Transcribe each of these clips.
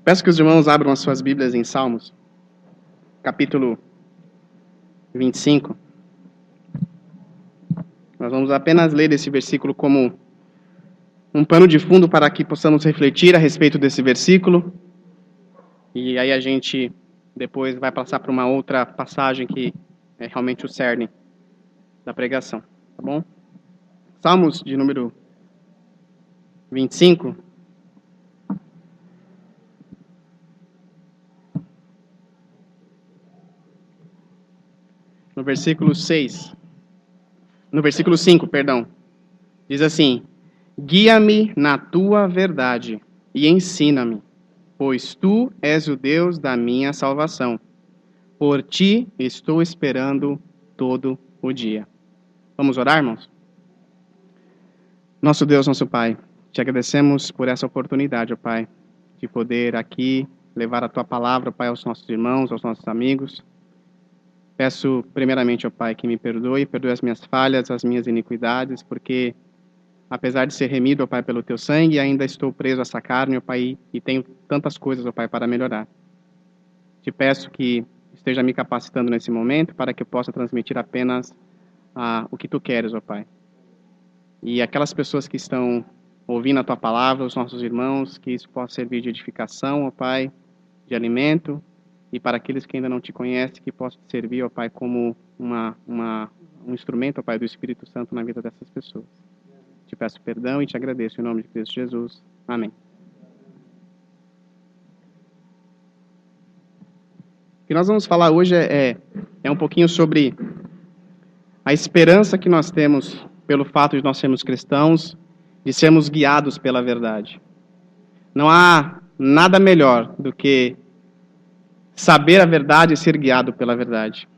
Peço que os irmãos abram as suas Bíblias em Salmos, capítulo 25. Nós vamos apenas ler esse versículo como um pano de fundo para que possamos refletir a respeito desse versículo. E aí a gente depois vai passar para uma outra passagem que é realmente o cerne da pregação, tá bom? Salmos de número 25. No versículo 5, diz assim: Guia-me na tua verdade e ensina-me, pois tu és o Deus da minha salvação. Por ti estou esperando todo o dia. Vamos orar, irmãos? Nosso Deus, nosso Pai, te agradecemos por essa oportunidade, ó Pai, de poder aqui levar a tua palavra, ó Pai, aos nossos irmãos, aos nossos amigos. Peço primeiramente, ó Pai, que me perdoe as minhas falhas, as minhas iniquidades, porque apesar de ser remido, ó Pai, pelo teu sangue, ainda estou preso a essa carne, ó Pai, e tenho tantas coisas, ó Pai, para melhorar. Te peço que esteja me capacitando nesse momento para que eu possa transmitir apenas o que tu queres, ó Pai. E aquelas pessoas que estão ouvindo a tua palavra, os nossos irmãos, que isso possa servir de edificação, ó Pai, de alimento, e para aqueles que ainda não te conhecem, que possa servir, ó Pai, como um instrumento, ó Pai, do Espírito Santo na vida dessas pessoas. Te peço perdão e te agradeço em nome de Cristo Jesus. Amém. O que nós vamos falar hoje é um pouquinho sobre a esperança que nós temos pelo fato de nós sermos cristãos, de sermos guiados pela verdade. Não há nada melhor do que saber a verdade e ser guiado pela verdade.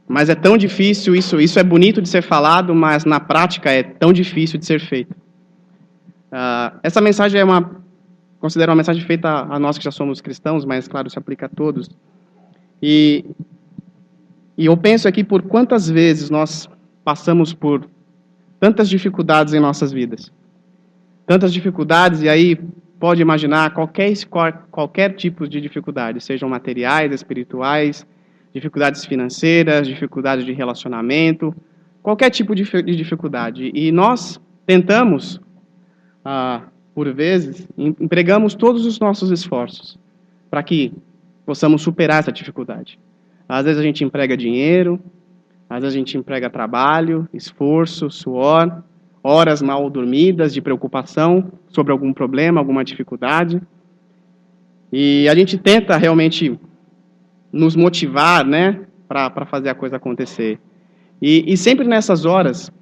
Mas é tão difícil, isso é bonito de ser falado, mas na prática é tão difícil de ser feito. Essa mensagem considero uma mensagem feita a nós que já somos cristãos, mas claro, se aplica a todos. E eu penso aqui por quantas vezes nós passamos por tantas dificuldades em nossas vidas. Tantas dificuldades, e aí pode imaginar qualquer tipo de dificuldade, sejam materiais, espirituais, dificuldades financeiras, dificuldades de relacionamento, qualquer tipo de dificuldade. E nós tentamos, por vezes, empregamos todos os nossos esforços para que possamos superar essa dificuldade. Às vezes a gente emprega dinheiro, às vezes a gente emprega trabalho, esforço, suor, horas mal dormidas de preocupação sobre algum problema, alguma dificuldade. E a gente tenta realmente nos motivar, né, para fazer a coisa acontecer. E sempre nessas horas,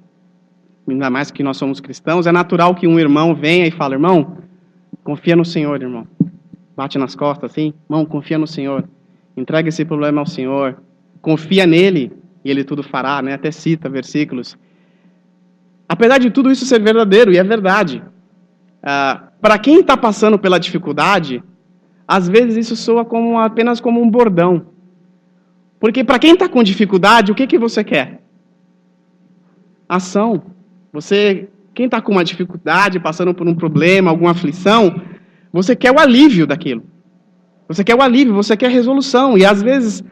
ainda mais que nós somos cristãos, é natural que um irmão venha e fale: irmão, confia no Senhor, irmão. Bate nas costas assim: irmão, confia no Senhor. Entrega esse problema ao Senhor. Confia nele e ele tudo fará, né? Até cita versículos. Apesar de tudo isso ser verdadeiro, e é verdade, para quem está passando pela dificuldade, às vezes isso soa apenas como um bordão. Porque para quem está com dificuldade, o que você quer? Ação. Quem está com uma dificuldade, passando por um problema, alguma aflição, você quer o alívio daquilo. Você quer o alívio, você quer resolução. E às vezes,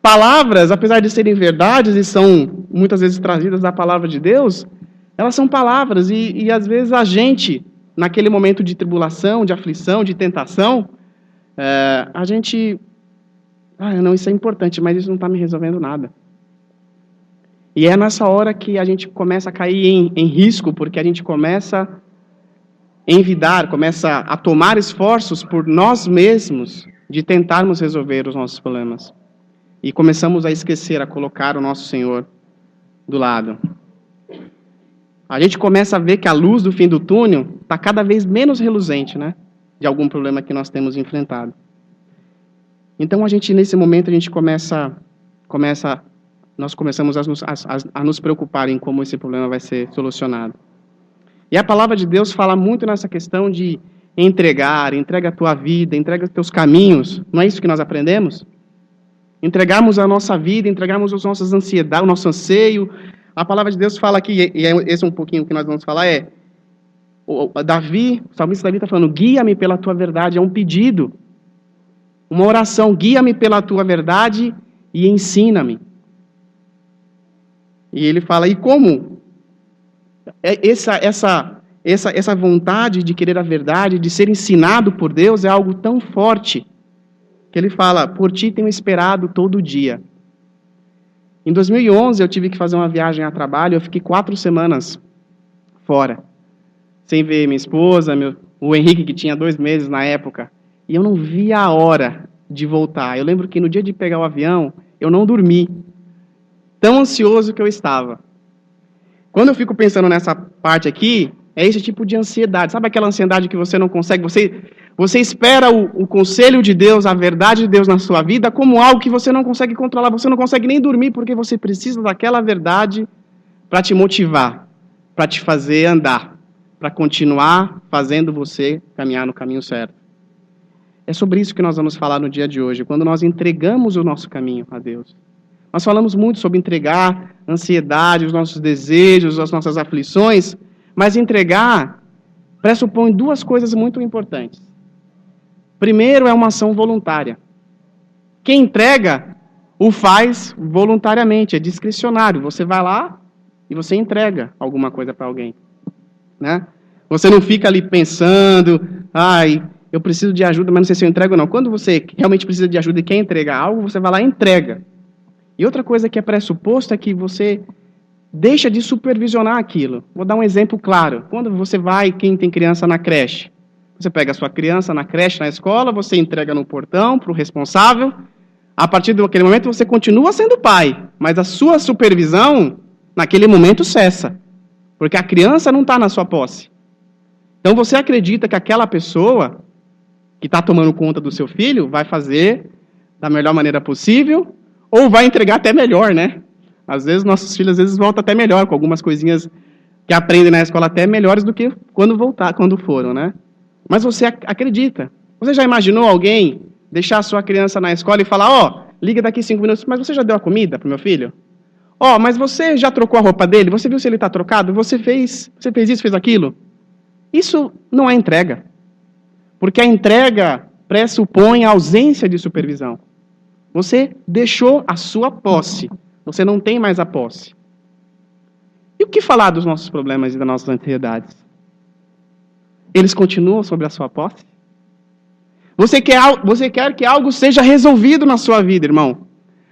palavras, apesar de serem verdades e são muitas vezes trazidas da palavra de Deus, elas são palavras, e às vezes a gente, naquele momento de tribulação, de aflição, de tentação, a gente... não, isso é importante, mas isso não está me resolvendo nada. E é nessa hora que a gente começa a cair em risco, porque a gente começa a envidar, começa a tomar esforços por nós mesmos de tentarmos resolver os nossos problemas. E começamos a esquecer, a colocar o nosso Senhor do lado. A gente começa a ver que a luz do fim do túnel está cada vez menos reluzente, né? De algum problema que nós temos enfrentado. Então, nesse momento, a gente nós começamos a nos preocupar em como esse problema vai ser solucionado. E a palavra de Deus fala muito nessa questão de entrega a tua vida, entrega os teus caminhos. Não é isso que nós aprendemos? Entregarmos a nossa vida, entregarmos as nossas ansiedades, o nosso anseio. A palavra de Deus fala aqui, e esse é um pouquinho que nós vamos falar, Davi, o salmista Davi está falando, guia-me pela tua verdade, é um pedido, uma oração, guia-me pela tua verdade e ensina-me. E ele fala, e como essa vontade de querer a verdade, de ser ensinado por Deus, é algo tão forte, que ele fala, por ti tenho esperado todo dia. Em 2011, eu tive que fazer uma viagem a trabalho, eu fiquei 4 semanas fora, sem ver minha esposa, o Henrique, que tinha 2 meses na época, e eu não via a hora de voltar. Eu lembro que no dia de pegar o avião, eu não dormi, tão ansioso que eu estava. Quando eu fico pensando nessa parte aqui, é esse tipo de ansiedade. Sabe aquela ansiedade que você não consegue? Você espera o conselho de Deus, a verdade de Deus na sua vida, como algo que você não consegue controlar. Você não consegue nem dormir porque você precisa daquela verdade para te motivar, para te fazer andar, para continuar fazendo você caminhar no caminho certo. É sobre isso que nós vamos falar no dia de hoje, quando nós entregamos o nosso caminho a Deus. Nós falamos muito sobre entregar a ansiedade, os nossos desejos, as nossas aflições, mas entregar pressupõe 2 coisas muito importantes. Primeiro, é uma ação voluntária. Quem entrega, o faz voluntariamente, é discricionário. Você vai lá e você entrega alguma coisa para alguém, né? Você não fica ali pensando, eu preciso de ajuda, mas não sei se eu entrego ou não. Quando você realmente precisa de ajuda e quer entregar algo, você vai lá e entrega. E outra coisa que é pressuposto é que você deixa de supervisionar aquilo. Vou dar um exemplo claro. Quando você vai, quem tem criança na creche, você pega a sua criança na creche, na escola, você entrega no portão para o responsável. A partir daquele momento você continua sendo pai, mas a sua supervisão, naquele momento, cessa. Porque a criança não está na sua posse. Então você acredita que aquela pessoa que está tomando conta do seu filho vai fazer da melhor maneira possível, ou vai entregar até melhor, né? Às vezes, nossos filhos, voltam até melhor, com algumas coisinhas que aprendem na escola até melhores do que quando foram, né? Mas você acredita. Você já imaginou alguém deixar a sua criança na escola e falar, liga daqui 5 minutos, mas você já deu a comida para o meu filho? Mas você já trocou a roupa dele? Você viu se ele está trocado? Você fez isso, fez aquilo? Isso não é entrega. Porque a entrega pressupõe a ausência de supervisão. Você deixou a sua posse. Você não tem mais a posse. E o que falar dos nossos problemas e das nossas ansiedades? Eles continuam sobre a sua posse? Você quer que algo seja resolvido na sua vida, irmão?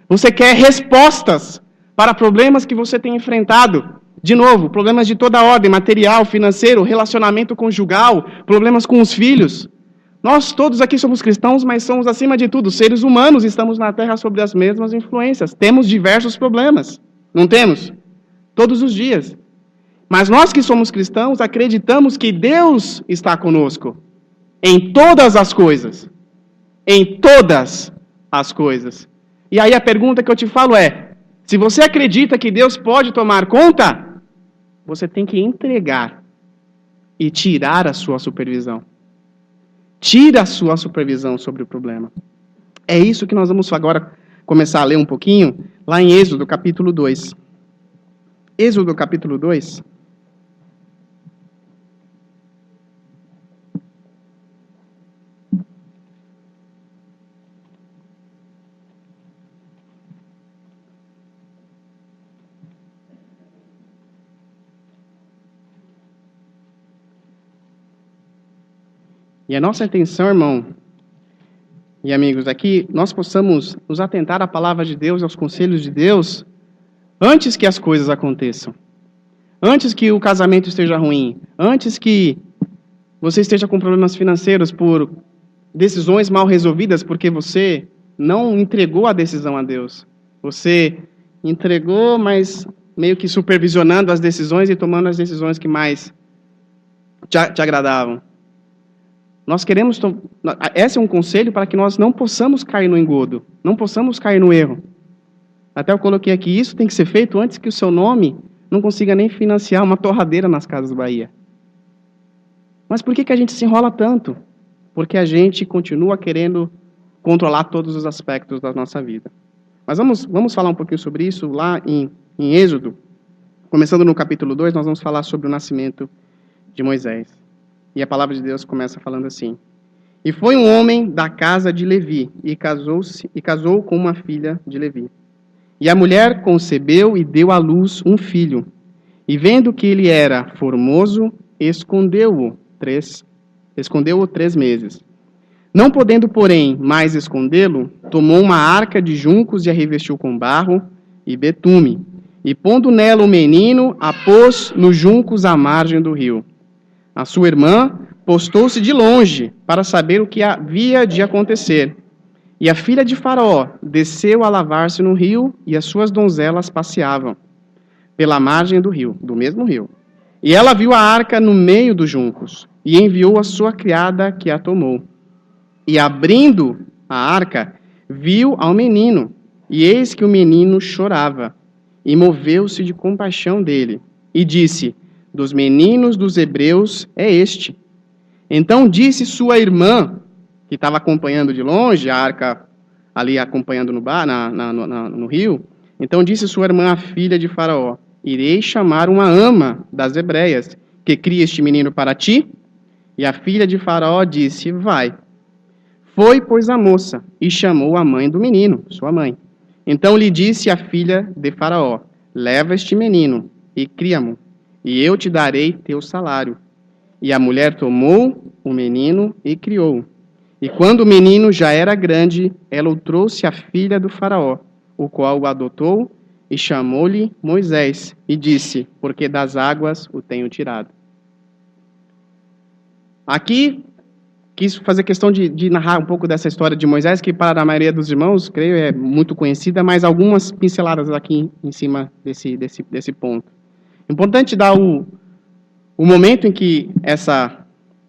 Você quer respostas para problemas que você tem enfrentado? De novo, problemas de toda ordem, material, financeiro, relacionamento conjugal, problemas com os filhos. Nós todos aqui somos cristãos, mas somos, acima de tudo, seres humanos, estamos na Terra sob as mesmas influências. Temos diversos problemas, não temos? Todos os dias. Mas nós que somos cristãos, acreditamos que Deus está conosco em todas as coisas. Em todas as coisas. E aí a pergunta que eu te falo é, se você acredita que Deus pode tomar conta, você tem que entregar e tirar a sua supervisão. Tira a sua supervisão sobre o problema. É isso que nós vamos agora começar a ler um pouquinho, lá em Êxodo, capítulo 2. Êxodo, capítulo 2. E a nossa intenção, irmão e amigos, é que nós possamos nos atentar à palavra de Deus, aos conselhos de Deus, antes que as coisas aconteçam. Antes que o casamento esteja ruim. Antes que você esteja com problemas financeiros por decisões mal resolvidas, porque você não entregou a decisão a Deus. Você entregou, mas meio que supervisionando as decisões e tomando as decisões que mais te agradavam. Nós queremos... Esse é um conselho para que nós não possamos cair no engodo, não possamos cair no erro. Até eu coloquei aqui, isso tem que ser feito antes que o seu nome não consiga nem financiar uma torradeira nas Casas Bahia. Mas por que a gente se enrola tanto? Porque a gente continua querendo controlar todos os aspectos da nossa vida. Mas vamos falar um pouquinho sobre isso lá em Êxodo. Começando no capítulo 2, nós vamos falar sobre o nascimento de Moisés. E a palavra de Deus começa falando assim: E foi um homem da casa de Levi, e casou com uma filha de Levi. E a mulher concebeu e deu à luz um filho. E vendo que ele era formoso, escondeu-o 3 meses. Não podendo, porém, mais escondê-lo, tomou uma arca de juncos e a revestiu com barro e betume. E pondo nela o menino, a pôs nos juncos à margem do rio. A sua irmã postou-se de longe para saber o que havia de acontecer. E a filha de Faraó desceu a lavar-se no rio, e as suas donzelas passeavam pela margem do rio, do mesmo rio. E ela viu a arca no meio dos juncos, e enviou a sua criada, que a tomou. E abrindo a arca, viu ao menino, e eis que o menino chorava, e moveu-se de compaixão dele, e disse: Dos meninos dos hebreus é este. Então disse sua irmã, que estava acompanhando de longe, a arca ali acompanhando no rio, então disse sua irmã, a filha de Faraó: Irei chamar uma ama das hebreias, que cria este menino para ti? E a filha de Faraó disse: Vai. Foi, pois, a moça, e chamou a mãe do menino, sua mãe. Então lhe disse a filha de Faraó: Leva este menino e cria-mo, e eu te darei teu salário. E a mulher tomou o menino e criou-o. E quando o menino já era grande, ela o trouxe à filha do Faraó, o qual o adotou, e chamou-lhe Moisés, e disse: Porque das águas o tenho tirado. Aqui, quis fazer questão de narrar um pouco dessa história de Moisés, que para a maioria dos irmãos, creio, é muito conhecida, mas algumas pinceladas aqui em cima desse ponto. Importante dar o momento em que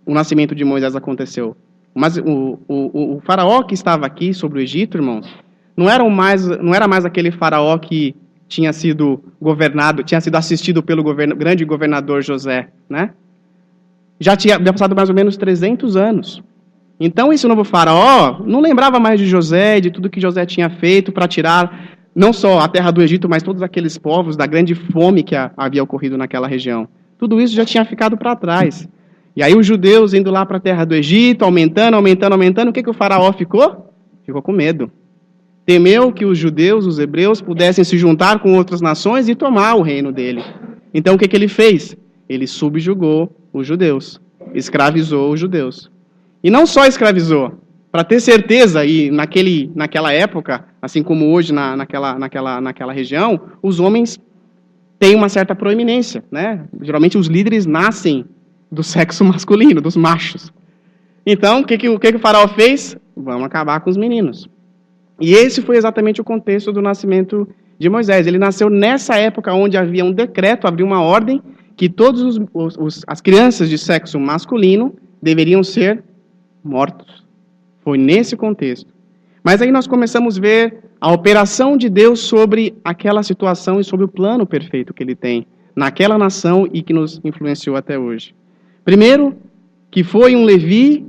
o nascimento de Moisés aconteceu. Mas o faraó que estava aqui sobre o Egito, irmãos, não era mais aquele faraó que tinha sido assistido pelo grande governador José, né? Já tinha passado mais ou menos 300 anos. Então, esse novo faraó não lembrava mais de José, de tudo que José tinha feito para tirar não só a terra do Egito, mas todos aqueles povos da grande fome que havia ocorrido naquela região. Tudo isso já tinha ficado para trás. E aí os judeus indo lá para a terra do Egito, aumentando, o que o faraó ficou? Ficou com medo. Temeu que os judeus, os hebreus, pudessem se juntar com outras nações e tomar o reino dele. Então, o que ele fez? Ele subjugou os judeus, escravizou os judeus. E não só escravizou, para ter certeza, e naquela época, assim como hoje naquela região, os homens têm uma certa proeminência, né? Geralmente os líderes nascem do sexo masculino, dos machos. Então, o que o faraó fez? Vamos acabar com os meninos. E esse foi exatamente o contexto do nascimento de Moisés. Ele nasceu nessa época onde havia um decreto, havia uma ordem, que todas as crianças de sexo masculino deveriam ser mortos. Foi nesse contexto. Mas aí nós começamos a ver a operação de Deus sobre aquela situação e sobre o plano perfeito que ele tem naquela nação e que nos influenciou até hoje. Primeiro, que foi um Levi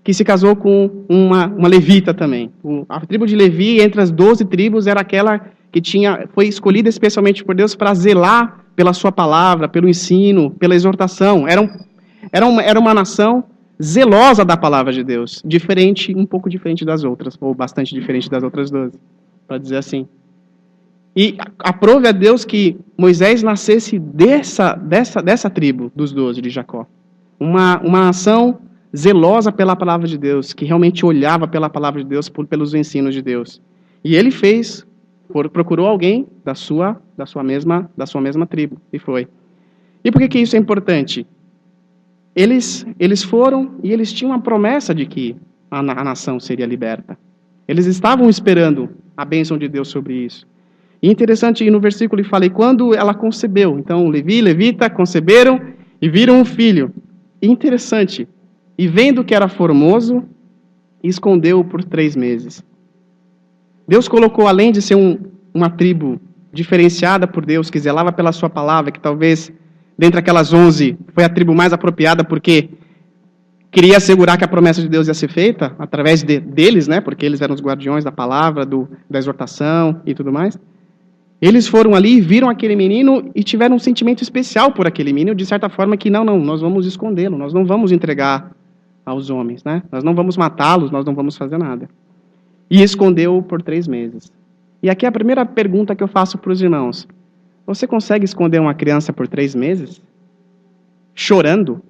que se casou com uma levita também. A tribo de Levi, entre as 12 tribos, era aquela que foi escolhida especialmente por Deus para zelar pela sua palavra, pelo ensino, pela exortação. Era uma nação zelosa da palavra de Deus, um pouco diferente das outras, ou bastante diferente das outras 12, para dizer assim. E aprove a Deus que Moisés nascesse dessa tribo, dos 12 de Jacó. Uma nação zelosa pela palavra de Deus, que realmente olhava pela palavra de Deus, pelos ensinos de Deus. E ele procurou alguém da sua mesma tribo, e foi. E por que isso é importante? Eles foram e eles tinham a promessa de que a nação seria liberta. Eles estavam esperando a bênção de Deus sobre isso. E interessante, no versículo ele fala, e quando ela concebeu, então Levi e Levita conceberam e viram um filho. E interessante, e vendo que era formoso, escondeu-o por 3 meses. Deus colocou, além de ser uma tribo diferenciada por Deus, que zelava pela sua palavra, que talvez, dentre aquelas 11, foi a tribo mais apropriada, porque queria assegurar que a promessa de Deus ia ser feita, através deles, né? Porque eles eram os guardiões da palavra, da exortação e tudo mais. Eles foram ali, viram aquele menino e tiveram um sentimento especial por aquele menino, de certa forma que não, nós vamos escondê-lo, nós não vamos entregar aos homens, né? Nós não vamos matá-los, nós não vamos fazer nada. E escondeu-o por 3 meses. E aqui é a primeira pergunta que eu faço para os irmãos. Você consegue esconder uma criança por 3 meses? Chorando?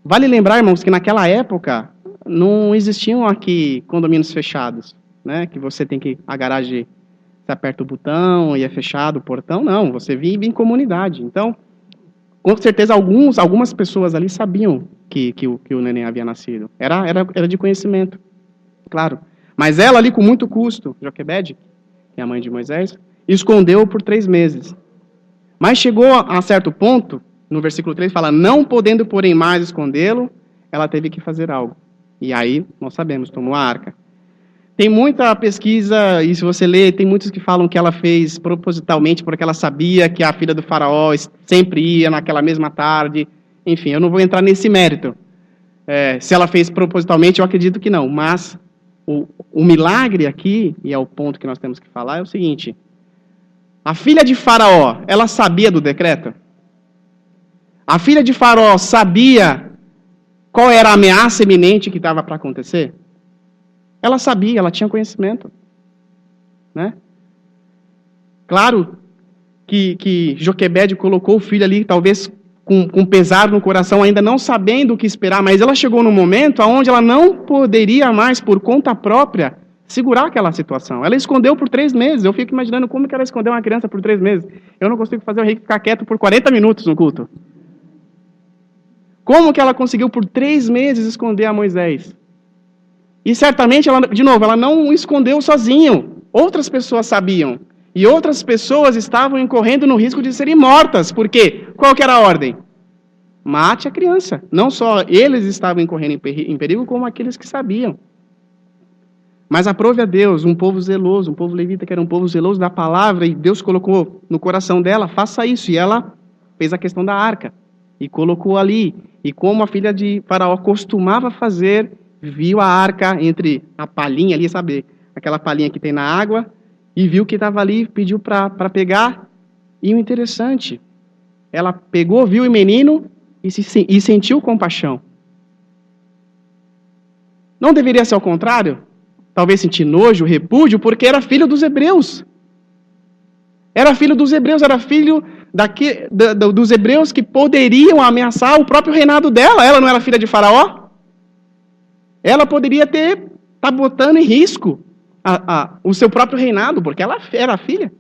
Vale lembrar, irmãos, que naquela época não existiam aqui condomínios fechados, né? Que você tem que a garagem, você aperta o botão e é fechado o portão. Não, você vive em comunidade. Então, com certeza, algumas pessoas ali sabiam que o neném havia nascido. Era de conhecimento, claro. Mas ela ali, com muito custo, Joquebede, que é a mãe de Moisés, escondeu-o por 3 meses. Mas chegou a certo ponto, no versículo 3, fala, não podendo, porém, mais escondê-lo, ela teve que fazer algo. E aí, nós sabemos, tomou a arca. Tem muita pesquisa, e se você ler, tem muitos que falam que ela fez propositalmente, porque ela sabia que a filha do faraó sempre ia naquela mesma tarde. Enfim, eu não vou entrar nesse mérito. Se ela fez propositalmente, eu acredito que não. Mas o milagre aqui, e é o ponto que nós temos que falar, é o seguinte. A filha de faraó, ela sabia do decreto? A filha de faraó sabia qual era a ameaça iminente que estava para acontecer? Ela sabia, ela tinha conhecimento, né? Claro que Joquebede colocou o filho ali, talvez com pesar no coração, ainda não sabendo o que esperar, mas ela chegou num momento onde ela não poderia mais, por conta própria, segurar aquela situação. Ela escondeu por 3 meses. Eu fico imaginando como que ela escondeu uma criança por 3 meses. Eu não consigo fazer o Henrique ficar quieto por 40 minutos no culto. Como que ela conseguiu por 3 meses esconder a Moisés? E certamente, ela não escondeu sozinho. Outras pessoas sabiam. E outras pessoas estavam incorrendo no risco de serem mortas. Por quê? Qual que era a ordem? Mate a criança. Não só eles estavam incorrendo em perigo, como aqueles que sabiam. Mas aprove a Deus, um povo zeloso, um povo levita que era um povo zeloso da palavra, e Deus colocou no coração dela, faça isso. E ela fez a questão da arca. E colocou ali. E como a filha de Faraó costumava fazer, viu a arca entre a palhinha ali, sabe? Aquela palhinha que tem na água, e viu que estava ali, pediu para pegar. E o interessante, ela pegou, viu o menino e sentiu compaixão. Não deveria ser ao contrário? Talvez sentir nojo, repúdio, porque era filho dos hebreus. Era filho dos hebreus, era filho dos hebreus que poderiam ameaçar o próprio reinado dela. Ela não era filha de Faraó? Ela poderia estar botando em risco o seu próprio reinado, porque ela era filha.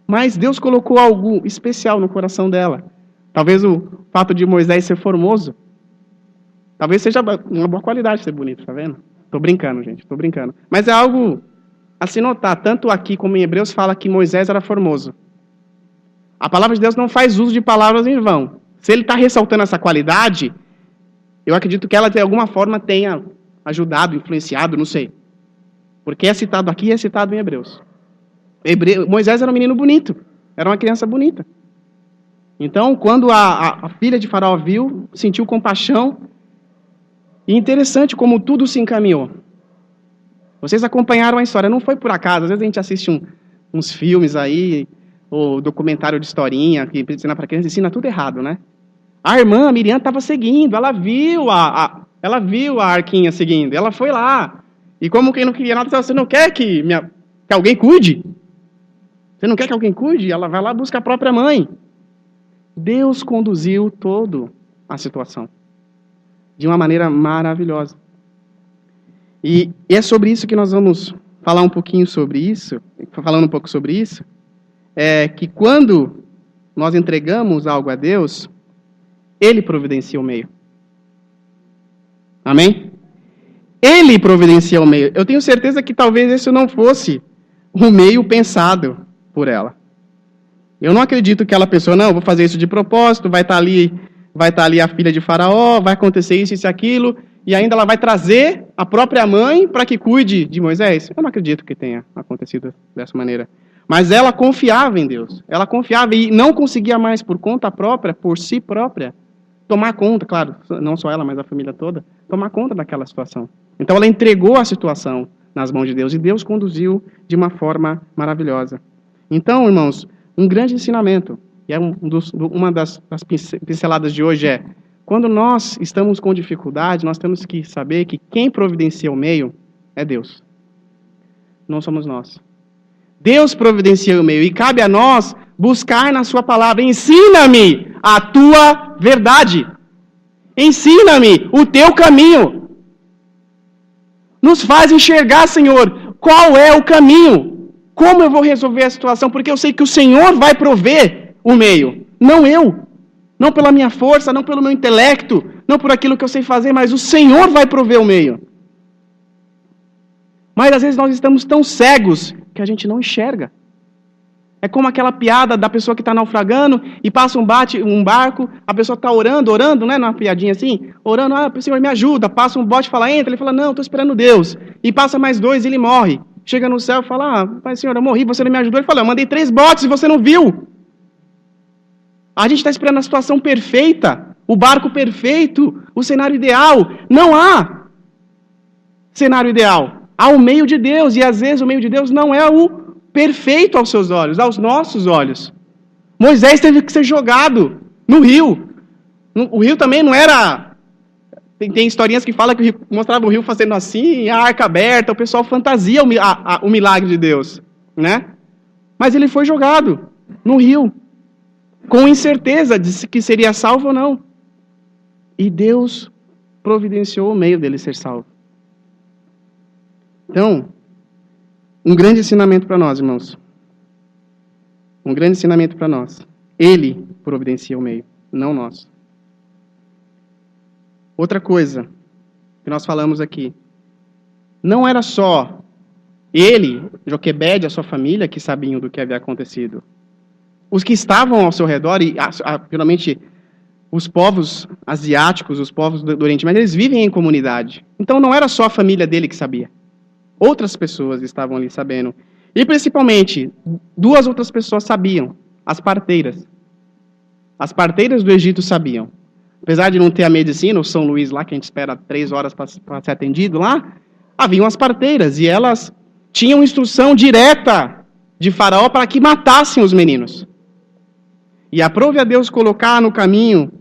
Mas Deus colocou algo especial no coração dela. Talvez o fato de Moisés ser formoso. Talvez seja uma boa qualidade ser bonito, tá vendo? Tô brincando, gente, tô brincando. Mas é algo a se notar. Tanto aqui como em Hebreus fala que Moisés era formoso. A palavra de Deus não faz uso de palavras em vão. Se ele está ressaltando essa qualidade, eu acredito que ela de alguma forma tenha ajudado, influenciado, não sei. Porque é citado aqui e é citado em Hebreus. Moisés era um menino bonito. Era uma criança bonita. Então, quando a filha de Faraó viu, sentiu compaixão. E interessante como tudo se encaminhou. Vocês acompanharam a história. Não foi por acaso. Às vezes a gente assiste uns filmes aí, ou documentário de historinha, que ensina para criança, ensina tudo errado, né? A irmã, a Miriam, estava seguindo. Ela viu a arquinha seguindo. Ela foi lá. E como quem não queria nada, você não quer que alguém cuide? Você não quer que alguém cuide? Ela vai lá e busca a própria mãe. Deus conduziu toda a situação de uma maneira maravilhosa. E é sobre isso que nós vamos falar um pouquinho sobre isso, falando um pouco sobre isso, que quando nós entregamos algo a Deus, Ele providencia o meio. Amém? Ele providencia o meio. Eu tenho certeza que talvez esse não fosse o meio pensado por ela. Eu não acredito que aquela pessoa, não, vou fazer isso de propósito, vai estar ali a filha de Faraó, vai acontecer isso e aquilo, e ainda ela vai trazer a própria mãe para que cuide de Moisés. Eu não acredito que tenha acontecido dessa maneira. Mas ela confiava em Deus. Ela confiava e não conseguia mais, por conta própria, por si própria, tomar conta, claro, não só ela, mas a família toda, tomar conta daquela situação. Então ela entregou a situação nas mãos de Deus. E Deus conduziu de uma forma maravilhosa. Então, irmãos, um grande ensinamento, e é uma das pinceladas de hoje é, quando nós estamos com dificuldade, nós temos que saber que quem providencia o meio é Deus. Não somos nós. Deus providencia o meio e cabe a nós buscar na sua palavra. Ensina-me a tua verdade. Ensina-me o teu caminho. Nos faz enxergar, Senhor, qual é o caminho. Como eu vou resolver a situação? Porque eu sei que o Senhor vai prover o meio, não eu. Não pela minha força, não pelo meu intelecto, não por aquilo que eu sei fazer, mas o Senhor vai prover o meio. Mas às vezes nós estamos tão cegos que a gente não enxerga. É como aquela piada da pessoa que está naufragando e passa um barco, a pessoa está orando, né, numa piadinha assim, orando, Senhor, me ajuda, passa um bote e fala, entra, ele fala, não, estou esperando Deus. E passa mais 2 e ele morre. Chega no céu e fala, Pai, Senhor, eu morri, você não me ajudou. Ele fala, eu mandei 3 botes e você não viu. A gente está esperando a situação perfeita, o barco perfeito, o cenário ideal. Não há cenário ideal. Há o meio de Deus, e às vezes o meio de Deus não é o perfeito aos seus olhos, aos nossos olhos. Moisés teve que ser jogado no rio. O rio também não era... Tem historinhas que falam que mostrava o rio fazendo assim, a arca aberta, o pessoal fantasia o milagre de Deus, né? Mas ele foi jogado no rio, com incerteza de que seria salvo ou não. E Deus providenciou o meio dele ser salvo. Então, um grande ensinamento para nós, irmãos. Um grande ensinamento para nós. Ele providencia o meio, não nós. Outra coisa que nós falamos aqui. Não era só ele, Joquebede, a sua família, que sabiam do que havia acontecido. Os que estavam ao seu redor, e finalmente os povos asiáticos, os povos do Oriente Médio, eles vivem em comunidade. Então não era só a família dele que sabia. Outras pessoas estavam ali sabendo. E principalmente, 2 outras pessoas sabiam. As parteiras. As parteiras do Egito sabiam. Apesar de não ter a medicina, o São Luís lá, que a gente espera 3 horas para ser atendido lá, haviam as parteiras. E elas tinham instrução direta de Faraó para que matassem os meninos. E aprove a Deus colocar no caminho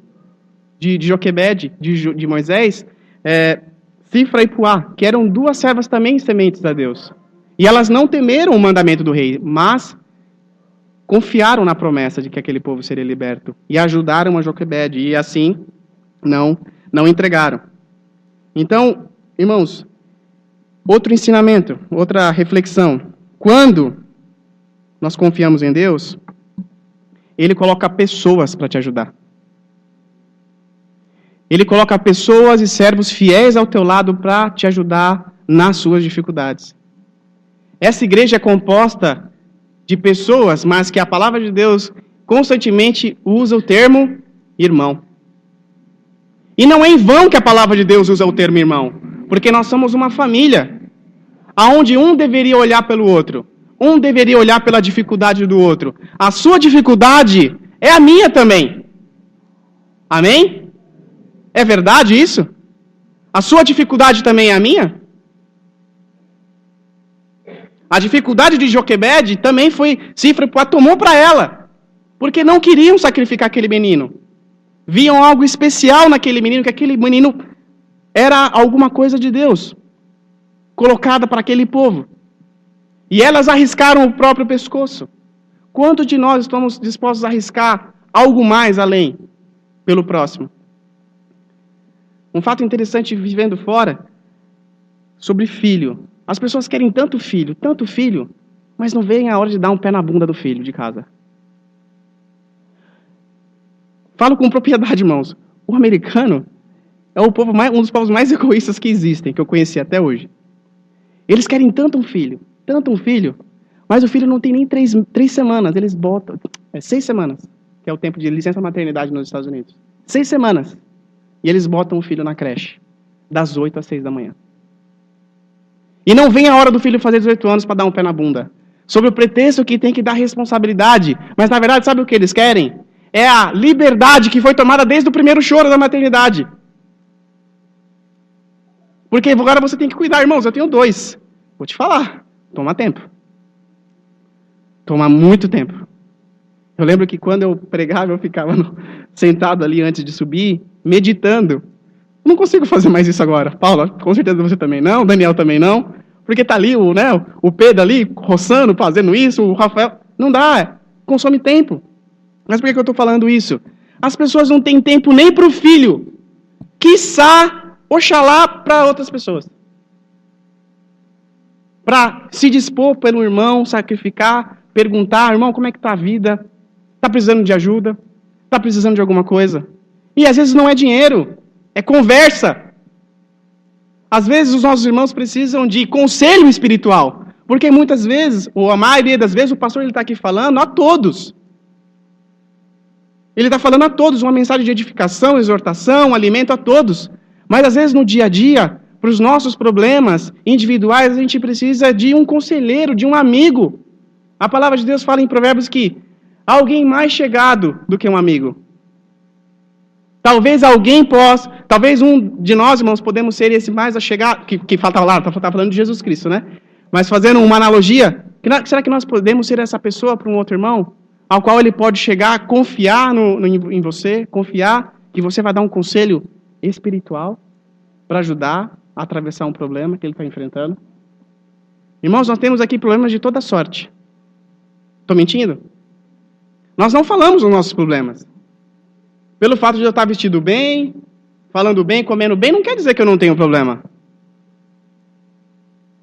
de Joquebede, de Moisés, Cifra e Puá, que eram 2 servas também sementes a Deus. E elas não temeram o mandamento do rei, mas confiaram na promessa de que aquele povo seria liberto. E ajudaram a Joquebede, e assim não entregaram. Então, irmãos, outro ensinamento, outra reflexão. Quando nós confiamos em Deus, Ele coloca pessoas para te ajudar. Ele coloca pessoas e servos fiéis ao teu lado para te ajudar nas suas dificuldades. Essa igreja é composta de pessoas, mas que a palavra de Deus constantemente usa o termo irmão. E não é em vão que a palavra de Deus usa o termo irmão, porque nós somos uma família, aonde um deveria olhar pelo outro, um deveria olhar pela dificuldade do outro. A sua dificuldade é a minha também. Amém? É verdade isso? A sua dificuldade também é a minha? A dificuldade de Joquebede também foi, Cifra tomou para ela, porque não queriam sacrificar aquele menino. Viam algo especial naquele menino, que aquele menino era alguma coisa de Deus, colocada para aquele povo. E elas arriscaram o próprio pescoço. Quantos de nós estamos dispostos a arriscar algo mais além pelo próximo? Um fato interessante vivendo fora, sobre filho. As pessoas querem tanto filho, mas não veem a hora de dar um pé na bunda do filho de casa. Falo com propriedade, irmãos. O americano é um dos povos mais egoístas que existem, que eu conheci até hoje. Eles querem tanto um filho, mas o filho não tem nem 3 semanas. Eles botam 6 semanas, que é o tempo de licença maternidade nos Estados Unidos. 6 semanas. E eles botam o filho na creche, das 8 às 6 da manhã. E não vem a hora do filho fazer 18 anos para dar um pé na bunda. Sob o pretexto que tem que dar responsabilidade. Mas na verdade, sabe o que eles querem? É a liberdade que foi tomada desde o primeiro choro da maternidade. Porque agora você tem que cuidar, irmãos. Eu tenho 2. Vou te falar, toma tempo. Toma muito tempo. Eu lembro que quando eu pregava, eu ficava sentado ali antes de subir, meditando. Não consigo fazer mais isso agora. Paula, com certeza você também não, Daniel também não. Porque tá ali o Pedro ali, roçando, fazendo isso, o Rafael. Não dá, consome tempo. Mas por que eu estou falando isso? As pessoas não têm tempo nem para o filho. Quiçá, oxalá, para outras pessoas. Para se dispor pelo irmão, sacrificar, perguntar, irmão, como é que está a vida? Está precisando de ajuda? Está precisando de alguma coisa? E às vezes não é dinheiro, é conversa. Às vezes os nossos irmãos precisam de conselho espiritual. Porque muitas vezes, ou a maioria das vezes, o pastor está aqui falando a todos. Ele está falando a todos, uma mensagem de edificação, exortação, alimento a todos. Mas às vezes no dia a dia, para os nossos problemas individuais, a gente precisa de um conselheiro, de um amigo. A palavra de Deus fala em Provérbios que alguém mais chegado do que um amigo. Talvez um de nós, irmãos, podemos ser esse mais achegado, que falta lá, está falando de Jesus Cristo, né? Mas fazendo uma analogia, será que nós podemos ser essa pessoa para um outro irmão? Ao qual ele pode chegar, confiar em você, confiar que você vai dar um conselho espiritual para ajudar a atravessar um problema que ele está enfrentando? Irmãos, nós temos aqui problemas de toda sorte. Estou mentindo? Nós não falamos os nossos problemas. Pelo fato de eu estar vestido bem, falando bem, comendo bem, não quer dizer que eu não tenho problema.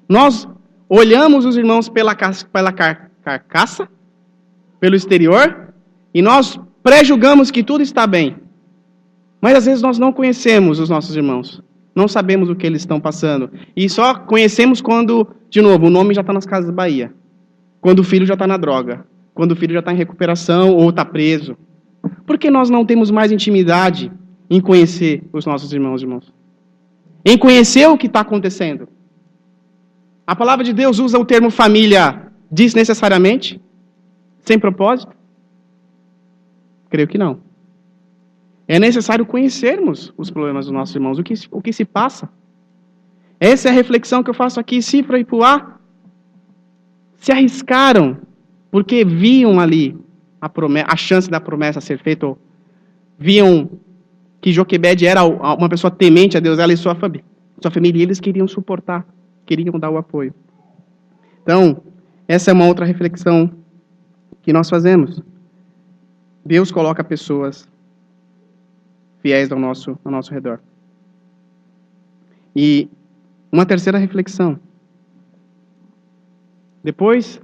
Nós olhamos os irmãos pela carcaça, pelo exterior, e nós pré-julgamos que tudo está bem. Mas às vezes nós não conhecemos os nossos irmãos. Não sabemos o que eles estão passando. E só conhecemos quando, de novo, o nome já está nas Casas Bahia. Quando o filho já está na droga. Quando o filho já está em recuperação ou está preso. Por que nós não temos mais intimidade em conhecer os nossos irmãos? Em conhecer o que está acontecendo? A palavra de Deus usa o termo família desnecessariamente? Sem propósito? Creio que não. É necessário conhecermos os problemas dos nossos irmãos, o que se passa. Essa é a reflexão que eu faço aqui. Cifra e Puá se arriscaram, porque viam ali a chance da promessa ser feita, ou viam que Joquebede era uma pessoa temente a Deus, ela e sua família, e eles queriam suportar, queriam dar o apoio. Então, essa é uma outra reflexão que nós fazemos. Deus coloca pessoas fiéis ao nosso redor. E uma terceira reflexão. Depois,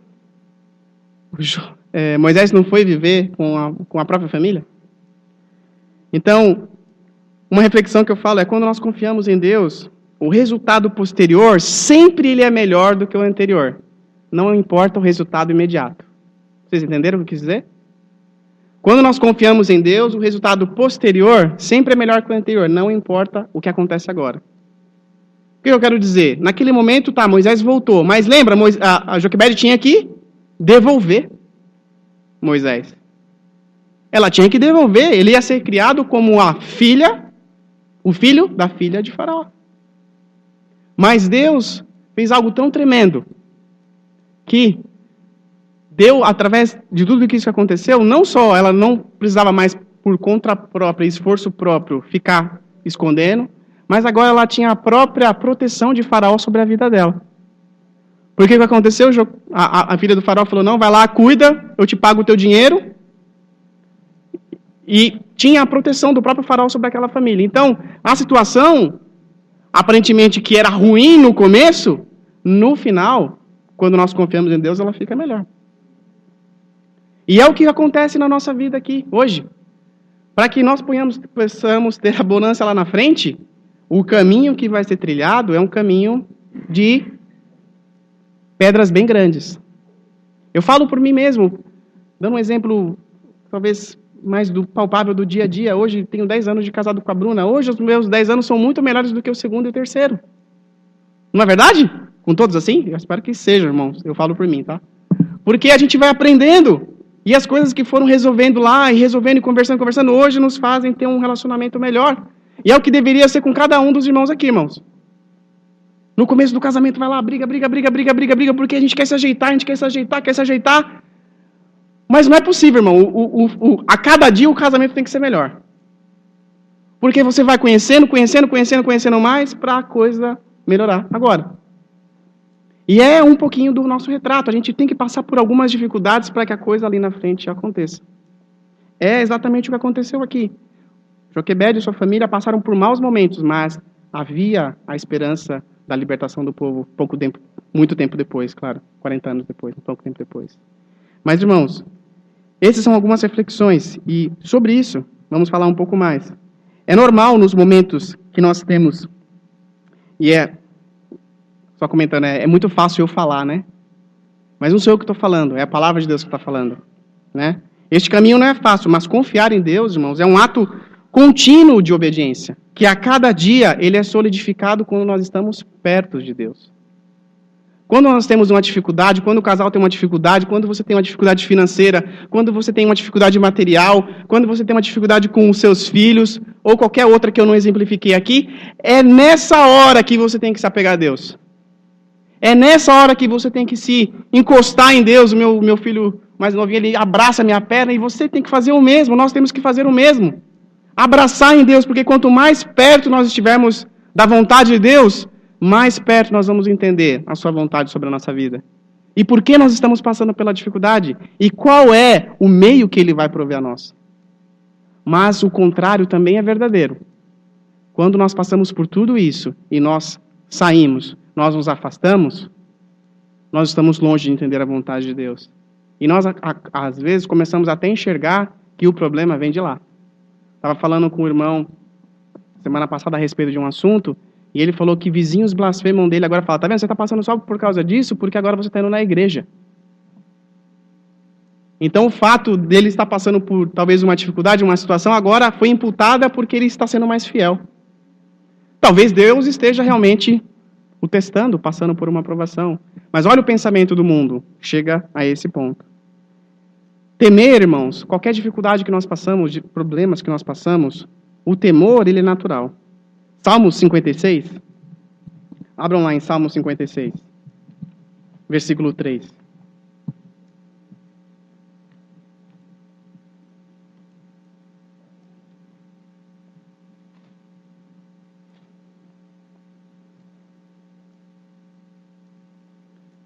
Moisés não foi viver com a própria família? Então, uma reflexão que eu falo é quando nós confiamos em Deus, o resultado posterior sempre ele é melhor do que o anterior. Não importa o resultado imediato. Vocês entenderam o que eu quis dizer? Quando nós confiamos em Deus, o resultado posterior sempre é melhor que o anterior. Não importa o que acontece agora. O que eu quero dizer? Naquele momento, Moisés voltou. Mas lembra, a Joquebede tinha que devolver Moisés. Ela tinha que devolver. Ele ia ser criado como o filho da filha de Faraó. Mas Deus fez algo tão tremendo que deu, através de tudo isso que aconteceu, não só ela não precisava mais, por conta própria, esforço próprio, ficar escondendo, mas agora ela tinha a própria proteção de Faraó sobre a vida dela. Porque o que aconteceu? A filha do Faraó falou, não, vai lá, cuida, eu te pago o teu dinheiro. E tinha a proteção do próprio Faraó sobre aquela família. Então, a situação, aparentemente que era ruim no começo, no final, quando nós confiamos em Deus, ela fica melhor. E é o que acontece na nossa vida aqui, hoje. Para que nós possamos ter a bonança lá na frente, o caminho que vai ser trilhado é um caminho de pedras bem grandes. Eu falo por mim mesmo, dando um exemplo, talvez mais palpável do dia a dia. Hoje, tenho 10 anos de casado com a Bruna. Hoje, os meus 10 anos são muito melhores do que o segundo e o terceiro. Não é verdade? Com todos assim? Eu espero que seja, irmãos. Eu falo por mim, tá? Porque a gente vai aprendendo. E as coisas que foram resolvendo lá, e resolvendo, e conversando, hoje nos fazem ter um relacionamento melhor. E é o que deveria ser com cada um dos irmãos aqui, irmãos. No começo do casamento vai lá, briga, porque a gente quer se ajeitar. Mas não é possível, irmão. A cada dia o casamento tem que ser melhor. Porque você vai conhecendo mais para a coisa melhorar. Agora. E é um pouquinho do nosso retrato. A gente tem que passar por algumas dificuldades para que a coisa ali na frente aconteça. É exatamente o que aconteceu aqui. Joquebede e sua família passaram por maus momentos, mas havia a esperança da libertação do povo muito tempo depois, claro, 40 anos depois, pouco tempo depois. Mas, irmãos, essas são algumas reflexões, e sobre isso, vamos falar um pouco mais. É normal nos momentos que nós temos, e só comentando, é muito fácil eu falar, né? Mas não sou eu que estou falando, é a palavra de Deus que está falando, né? Este caminho não é fácil, mas confiar em Deus, irmãos, é um ato contínuo de obediência, que a cada dia ele é solidificado quando nós estamos perto de Deus. Quando nós temos uma dificuldade, quando o casal tem uma dificuldade, quando você tem uma dificuldade financeira, quando você tem uma dificuldade material, quando você tem uma dificuldade com os seus filhos, ou qualquer outra que eu não exemplifiquei aqui, é nessa hora que você tem que se apegar a Deus. É nessa hora que você tem que se encostar em Deus. O meu filho mais novinho, ele abraça a minha perna e você tem que fazer o mesmo. Nós temos que fazer o mesmo. Abraçar em Deus, porque quanto mais perto nós estivermos da vontade de Deus, mais perto nós vamos entender a sua vontade sobre a nossa vida. E por que nós estamos passando pela dificuldade? E qual é o meio que Ele vai prover a nós? Mas o contrário também é verdadeiro. Quando nós passamos por tudo isso e nós saímos, nós nos afastamos, nós estamos longe de entender a vontade de Deus. E nós, às vezes, começamos até a enxergar que o problema vem de lá. Estava falando com o irmão semana passada a respeito de um assunto, e ele falou que vizinhos blasfemam dele. Agora fala, tá vendo, você está passando só por causa disso, porque agora você está indo na igreja. Então o fato dele estar passando por talvez uma dificuldade, uma situação, agora foi imputada porque ele está sendo mais fiel. Talvez Deus esteja realmente o testando, passando por uma provação. Mas olha o pensamento do mundo, chega a esse ponto. Temer, irmãos, qualquer dificuldade que nós passamos, de problemas que nós passamos, o temor, ele é natural. Salmo 56, abram lá em Salmo 56, versículo 3.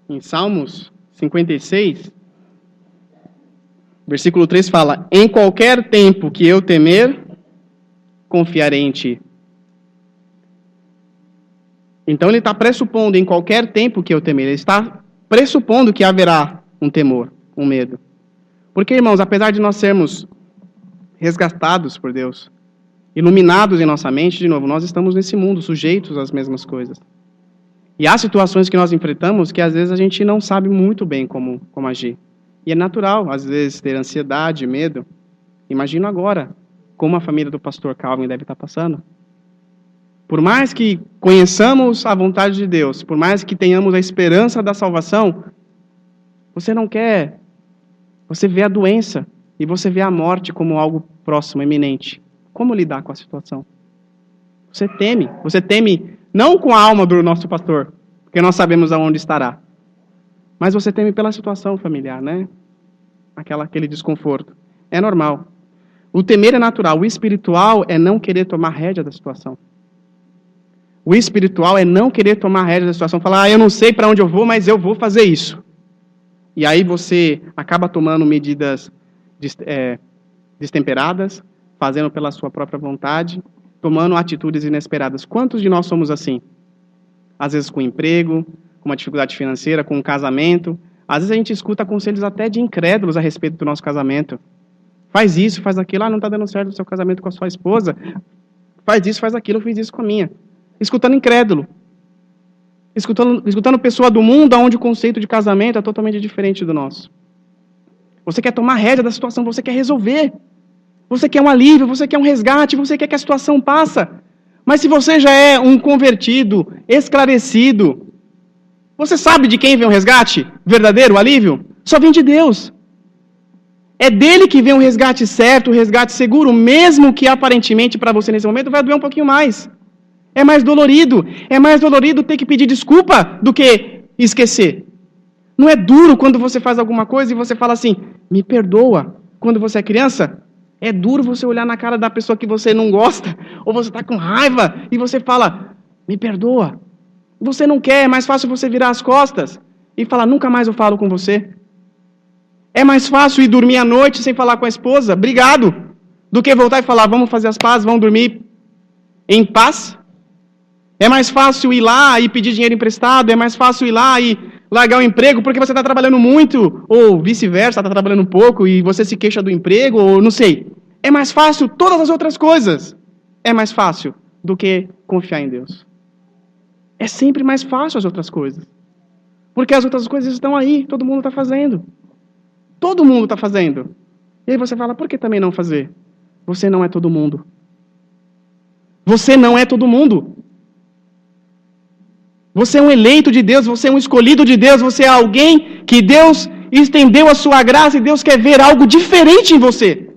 Em Salmos 56, versículo 3 fala: em qualquer tempo que eu temer, confiarei em ti. Então ele está pressupondo em qualquer tempo que eu temer, ele está pressupondo que haverá um temor, um medo. Porque, irmãos, apesar de nós sermos resgatados por Deus, iluminados em nossa mente, de novo, nós estamos nesse mundo sujeitos às mesmas coisas. E há situações que nós enfrentamos que às vezes a gente não sabe muito bem como agir. E é natural, às vezes, ter ansiedade, medo. Imagino agora como a família do pastor Calvin deve estar passando. Por mais que conheçamos a vontade de Deus, por mais que tenhamos a esperança da salvação, você não quer, você vê a doença e você vê a morte como algo próximo, iminente. Como lidar com a situação? Você teme não com a alma do nosso pastor, porque nós sabemos aonde estará, mas você teme pela situação familiar, né? Aquele desconforto. É normal. O temer é natural, o espiritual é não querer tomar rédea da situação. O espiritual é não querer tomar rédea da situação, falar, eu não sei para onde eu vou, mas eu vou fazer isso. E aí você acaba tomando medidas destemperadas, fazendo pela sua própria vontade, tomando atitudes inesperadas. Quantos de nós somos assim? Às vezes com emprego, com uma dificuldade financeira, com um casamento. Às vezes a gente escuta conselhos até de incrédulos a respeito do nosso casamento. Faz isso, faz aquilo, não está dando certo o seu casamento com a sua esposa. Faz isso, faz aquilo, eu fiz isso com a minha. Escutando incrédulo. Escutando pessoa do mundo onde o conceito de casamento é totalmente diferente do nosso. Você quer tomar rédea da situação, você quer resolver. Você quer um alívio, você quer um resgate, você quer que a situação passe. Mas se você já é um convertido, esclarecido, você sabe de quem vem o resgate verdadeiro, o alívio? Só vem de Deus. É dele que vem o resgate certo, o resgate seguro, mesmo que aparentemente para você nesse momento vai doer um pouquinho mais. É mais dolorido. É mais dolorido ter que pedir desculpa do que esquecer. Não é duro quando você faz alguma coisa e você fala assim, me perdoa. Quando você é criança, é duro você olhar na cara da pessoa que você não gosta, ou você está com raiva e você fala, me perdoa. Você não quer, é mais fácil você virar as costas e falar, nunca mais eu falo com você. É mais fácil ir dormir à noite sem falar com a esposa, obrigado, do que voltar e falar, vamos fazer as pazes, vamos dormir em paz. É mais fácil ir lá e pedir dinheiro emprestado, é mais fácil ir lá e largar o emprego porque você está trabalhando muito, ou vice-versa, está trabalhando pouco e você se queixa do emprego, ou não sei. É mais fácil todas as outras coisas. É mais fácil do que confiar em Deus. É sempre mais fácil as outras coisas. Porque as outras coisas estão aí, todo mundo está fazendo. Todo mundo está fazendo. E aí você fala, por que também não fazer? Você não é todo mundo. Você não é todo mundo. Você é um eleito de Deus, você é um escolhido de Deus, você é alguém que Deus estendeu a sua graça e Deus quer ver algo diferente em você.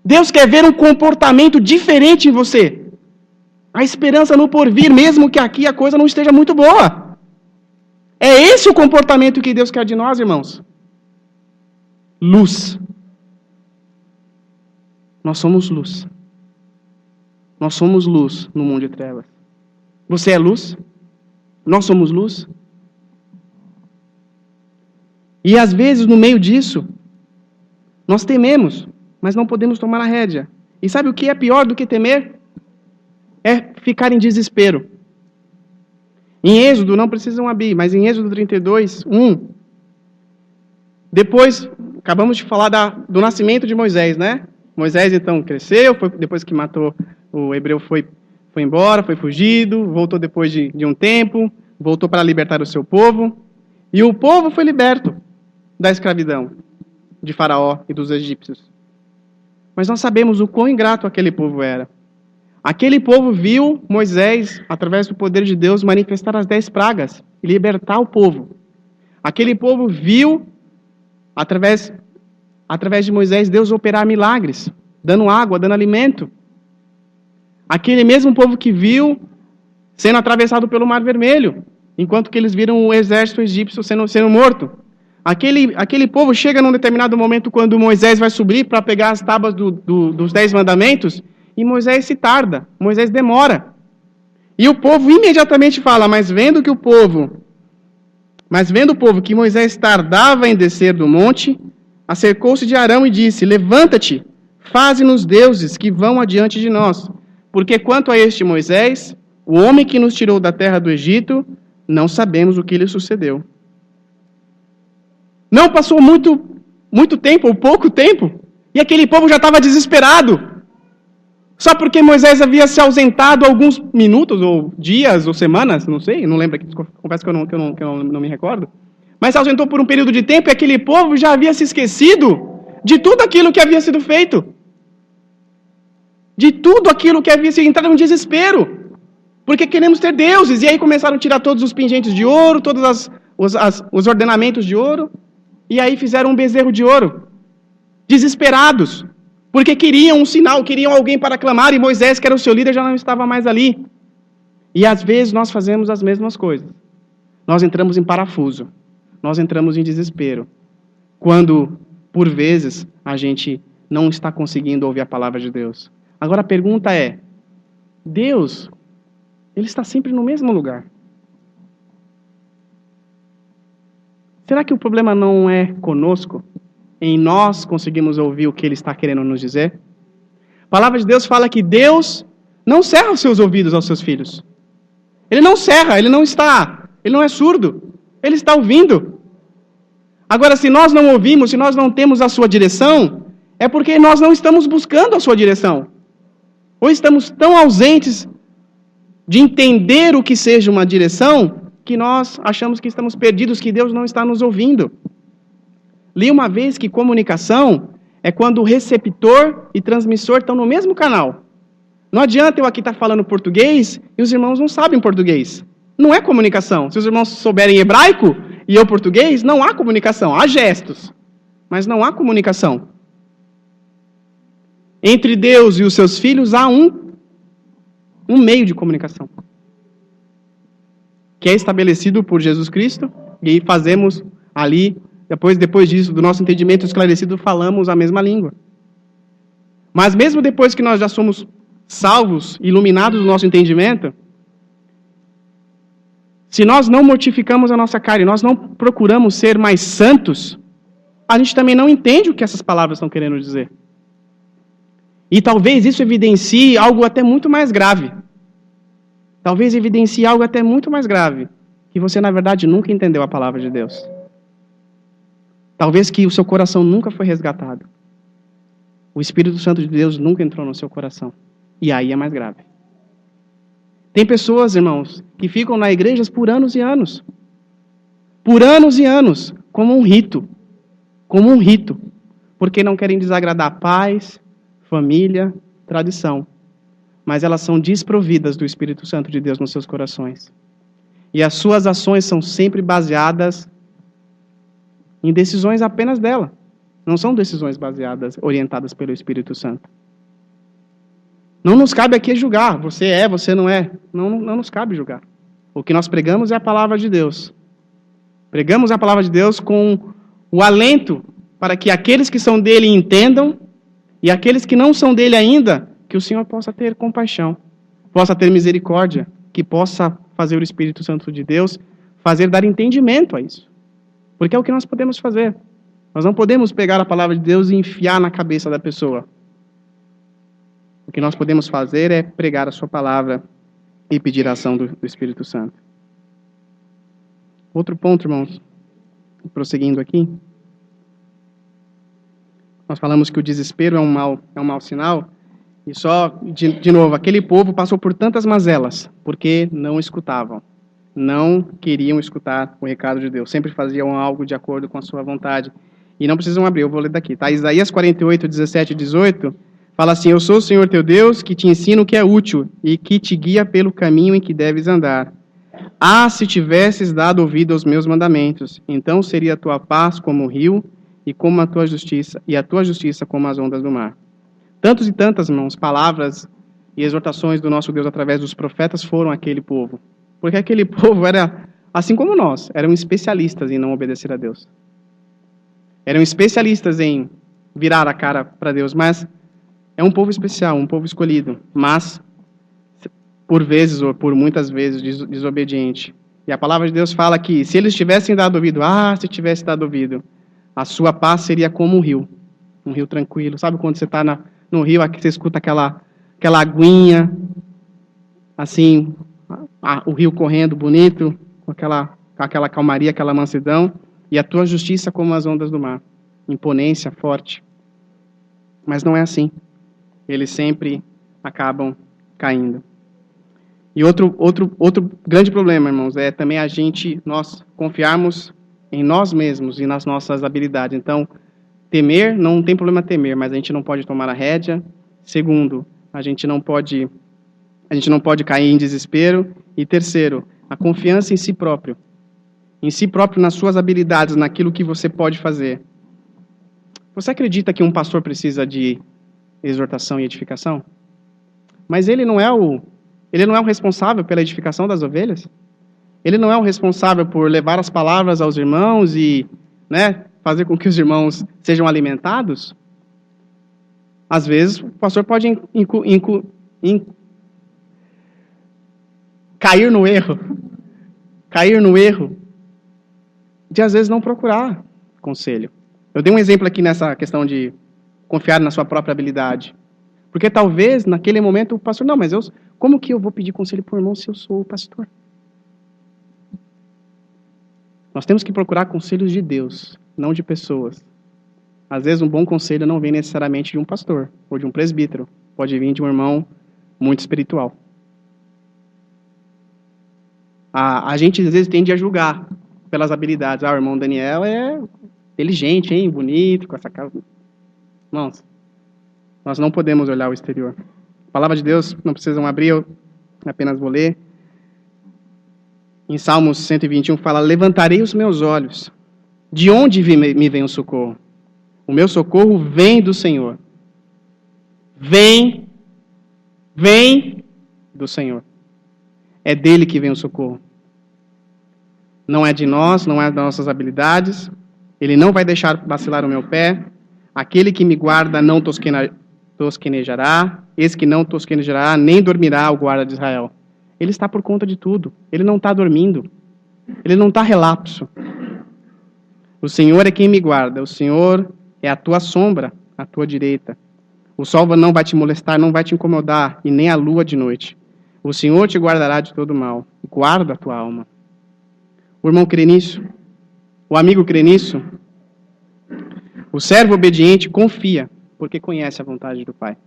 Deus quer ver um comportamento diferente em você. A esperança no porvir, mesmo que aqui a coisa não esteja muito boa. É esse o comportamento que Deus quer de nós, irmãos. Luz. Nós somos luz. Nós somos luz no mundo de trevas. Você é luz? Nós somos luz? E às vezes, no meio disso, nós tememos, mas não podemos tomar a rédea. E sabe o que é pior do que temer? É ficar em desespero. Em Êxodo, não precisam abrir, mas em Êxodo 32, 1, depois, acabamos de falar do nascimento de Moisés, né? Moisés, então, cresceu, depois que matou o hebreu, foi embora, foi fugido, voltou depois de um tempo, voltou para libertar o seu povo, e o povo foi liberto da escravidão de Faraó e dos egípcios. Mas nós sabemos o quão ingrato aquele povo era. Aquele povo viu Moisés, através do poder de Deus, manifestar as 10 pragas e libertar o povo. Aquele povo viu, através de Moisés, Deus operar milagres, dando água, dando alimento. Aquele mesmo povo que viu sendo atravessado pelo Mar Vermelho, enquanto que eles viram o exército egípcio sendo morto. Aquele povo chega num determinado momento quando Moisés vai subir para pegar as tábuas dos 10 mandamentos, e Moisés se tarda, Moisés demora. E o povo imediatamente fala, mas vendo o povo que Moisés tardava em descer do monte, acercou-se de Arão e disse, levanta-te, faze-nos deuses que vão adiante de nós. Porque quanto a este Moisés, o homem que nos tirou da terra do Egito, não sabemos o que lhe sucedeu. Não passou muito tempo, ou pouco tempo, e aquele povo já estava desesperado. Só porque Moisés havia se ausentado alguns minutos, ou dias, ou semanas, não sei, não lembro, confesso que eu não me recordo. Mas se ausentou por um período de tempo e aquele povo já havia se esquecido de tudo aquilo que havia sido feito. De tudo aquilo que havia sido entrado em desespero. Porque queremos ter deuses. E aí começaram a tirar todos os pingentes de ouro, todos os ordenamentos de ouro. E aí fizeram um bezerro de ouro. Desesperados. Porque queriam um sinal, queriam alguém para clamar. E Moisés, que era o seu líder, já não estava mais ali. E às vezes nós fazemos as mesmas coisas. Nós entramos em parafuso. Nós entramos em desespero. Quando, por vezes, a gente não está conseguindo ouvir a palavra de Deus. Agora a pergunta é, Deus, Ele está sempre no mesmo lugar. Será que o problema não é conosco? Em nós conseguimos ouvir o que Ele está querendo nos dizer? A palavra de Deus fala que Deus não cerra os seus ouvidos aos seus filhos. Ele não cerra, Ele não é surdo. Ele está ouvindo. Agora, se nós não ouvimos, se nós não temos a sua direção, é porque nós não estamos buscando a sua direção. Ou estamos tão ausentes de entender o que seja uma direção, que nós achamos que estamos perdidos, que Deus não está nos ouvindo. Li uma vez que comunicação é quando o receptor e transmissor estão no mesmo canal. Não adianta eu aqui estar falando português e os irmãos não sabem português. Não é comunicação. Se os irmãos souberem hebraico e eu português, não há comunicação. Há gestos, mas não há comunicação. Entre Deus e os seus filhos há um um meio de comunicação, que é estabelecido por Jesus Cristo, e fazemos ali, depois disso, do nosso entendimento esclarecido, falamos a mesma língua. Mas mesmo depois que nós já somos salvos, iluminados do nosso entendimento, se nós não mortificamos a nossa carne, nós não procuramos ser mais santos, a gente também não entende o que essas palavras estão querendo dizer. E talvez isso evidencie algo até muito mais grave. Talvez evidencie algo até muito mais grave, que você, na verdade, nunca entendeu a palavra de Deus. Talvez que o seu coração nunca foi resgatado. O Espírito Santo de Deus nunca entrou no seu coração. E aí é mais grave. Tem pessoas, irmãos, que ficam na igreja por anos e anos. Por anos e anos, como um rito. Como um rito. Porque não querem desagradar pais, família, tradição. Mas elas são desprovidas do Espírito Santo de Deus nos seus corações. E as suas ações são sempre baseadas em decisões apenas dela. Não são decisões baseadas, orientadas pelo Espírito Santo. Não nos cabe aqui julgar. Você é, você não é. Não nos cabe julgar. O que nós pregamos é a palavra de Deus. Pregamos a palavra de Deus com o alento para que aqueles que são dele entendam e aqueles que não são dele ainda, que o Senhor possa ter compaixão, possa ter misericórdia, que possa fazer o Espírito Santo de Deus dar entendimento a isso. Porque é o que nós podemos fazer. Nós não podemos pegar a palavra de Deus e enfiar na cabeça da pessoa. O que nós podemos fazer é pregar a sua palavra e pedir a ação do Espírito Santo. Outro ponto, irmãos, prosseguindo aqui. Nós falamos que o desespero é um mau sinal. E só, de novo, aquele povo passou por tantas mazelas, porque não escutavam. Não queriam escutar o recado de Deus. Sempre faziam algo de acordo com a sua vontade. E não precisam abrir, eu vou ler daqui. Tá? Isaías 48, 17 e 18, fala assim: Eu sou o Senhor teu Deus, que te ensino o que é útil, e que te guia pelo caminho em que deves andar. Ah, se tivesses dado ouvido aos meus mandamentos, então seria a tua paz como o rio, e como a tua justiça como as ondas do mar. Tantos e tantas, irmãos, palavras e exortações do nosso Deus através dos profetas foram aquele povo. Porque aquele povo era, assim como nós, eram especialistas em não obedecer a Deus. Eram especialistas em virar a cara para Deus, mas é um povo especial, um povo escolhido, mas por vezes, ou por muitas vezes, desobediente. E a palavra de Deus fala que se eles tivessem dado ouvido, se tivesse dado ouvido, a sua paz seria como um rio tranquilo. Sabe quando você está no rio, aqui você escuta aquela aguinha, assim, o rio correndo bonito, com aquela calmaria, aquela mansidão, e a tua justiça como as ondas do mar. Imponência forte. Mas não é assim. Eles sempre acabam caindo. E outro grande problema, irmãos, é também nós confiarmos em nós mesmos e nas nossas habilidades. Então, temer, não tem problema temer, mas a gente não pode tomar a rédea. Segundo, a gente não pode cair em desespero. E terceiro, a confiança em si próprio. Em si próprio, nas suas habilidades, naquilo que você pode fazer. Você acredita que um pastor precisa de exortação e edificação? Mas ele não é o responsável pela edificação das ovelhas? Ele não é o responsável por levar as palavras aos irmãos e, fazer com que os irmãos sejam alimentados? Às vezes, o pastor pode cair no erro de, às vezes, não procurar conselho. Eu dei um exemplo aqui nessa questão de confiar na sua própria habilidade. Porque talvez, naquele momento, o pastor, como que eu vou pedir conselho para o irmão se eu sou o pastor? Nós temos que procurar conselhos de Deus, não de pessoas. Às vezes, um bom conselho não vem necessariamente de um pastor ou de um presbítero. Pode vir de um irmão muito espiritual. A gente, às vezes, tende a julgar pelas habilidades. O irmão Daniel é inteligente, hein? Bonito, com essa cara. Irmãos, nós não podemos olhar o exterior. A palavra de Deus, não precisam abrir, eu apenas vou ler. Em Salmos 121 fala: Levantarei os meus olhos. De onde me vem o socorro? O meu socorro vem do Senhor. Vem do Senhor. É dele que vem o socorro. Não é de nós, não é das nossas habilidades. Ele não vai deixar vacilar o meu pé. Aquele que me guarda não tosquenejará. Esse que não tosquenejará, nem dormirá o guarda de Israel. Ele está por conta de tudo. Ele não está dormindo. Ele não está relapso. O Senhor é quem me guarda. O Senhor é a tua sombra, à tua direita. O sol não vai te molestar, não vai te incomodar, e nem a lua de noite. O Senhor te guardará de todo mal. Guarda a tua alma. O irmão crê nisso? O amigo crê nisso? O servo obediente confia, porque conhece a vontade do Pai.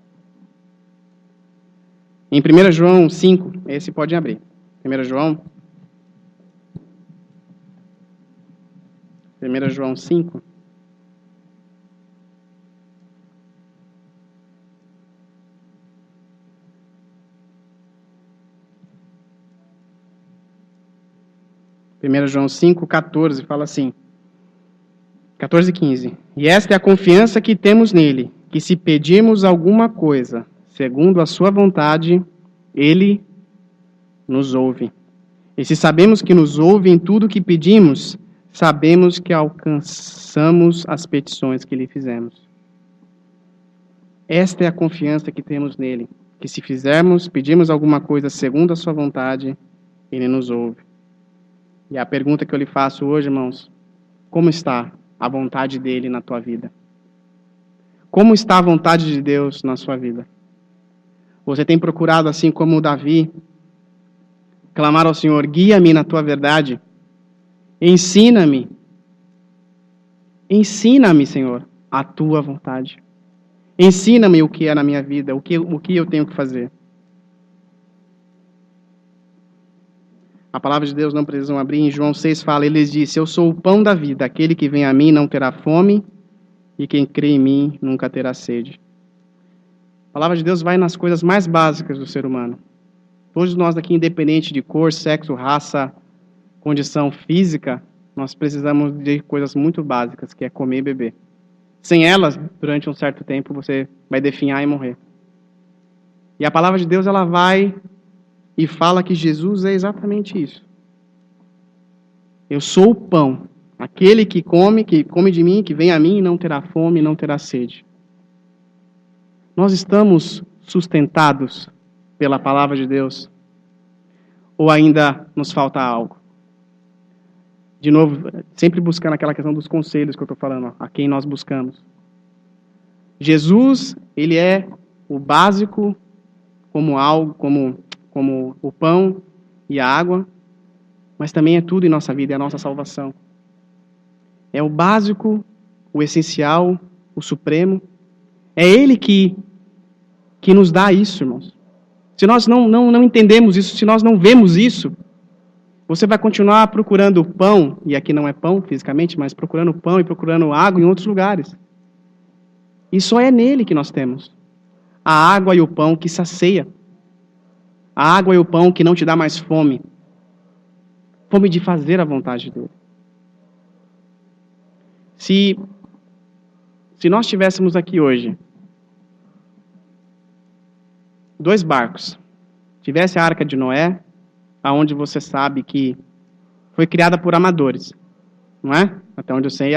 Em 1 João 5, esse pode abrir. 1 João 5. João 5, 14, fala assim, 14 e 15. E esta é a confiança que temos nele, que se pedirmos alguma coisa, segundo a sua vontade, ele nos ouve. E se sabemos que nos ouve em tudo que pedimos, sabemos que alcançamos as petições que lhe fizemos. Esta é a confiança que temos nele, que se pedirmos alguma coisa segundo a sua vontade, ele nos ouve. E a pergunta que eu lhe faço hoje, irmãos, como está a vontade dele na tua vida? Como está a vontade de Deus na sua vida? Você tem procurado, assim como Davi, clamar ao Senhor, guia-me na tua verdade, ensina-me, Senhor, a tua vontade. Ensina-me o que é na minha vida, o que eu tenho que fazer. A palavra de Deus não precisam abrir. Em João 6 fala, ele disse, eu sou o pão da vida, aquele que vem a mim não terá fome, e quem crê em mim nunca terá sede. A palavra de Deus vai nas coisas mais básicas do ser humano. Todos nós aqui, independente de cor, sexo, raça, condição física, nós precisamos de coisas muito básicas, que é comer e beber. Sem elas, durante um certo tempo, você vai definhar e morrer. E a palavra de Deus, ela vai e fala que Jesus é exatamente isso. Eu sou o pão. Aquele que come de mim, que vem a mim, não terá fome, não terá sede. Nós estamos sustentados pela palavra de Deus? Ou ainda nos falta algo? De novo, sempre buscando aquela questão dos conselhos que eu estou falando, a quem nós buscamos. Jesus, ele é o básico como algo, como o pão e a água, mas também é tudo em nossa vida, é a nossa salvação. É o básico, o essencial, o supremo. É Ele que nos dá isso, irmãos. Se nós não entendemos isso, se nós não vemos isso, você vai continuar procurando pão, e aqui não é pão fisicamente, mas procurando pão e procurando água em outros lugares. E só é nele que nós temos a água e o pão que sacia. A água e o pão que não te dá mais fome. Fome de fazer a vontade dele. Se nós tivéssemos aqui hoje 2 barcos, tivesse a Arca de Noé, aonde você sabe que foi criada por amadores, não é? Até onde eu sei,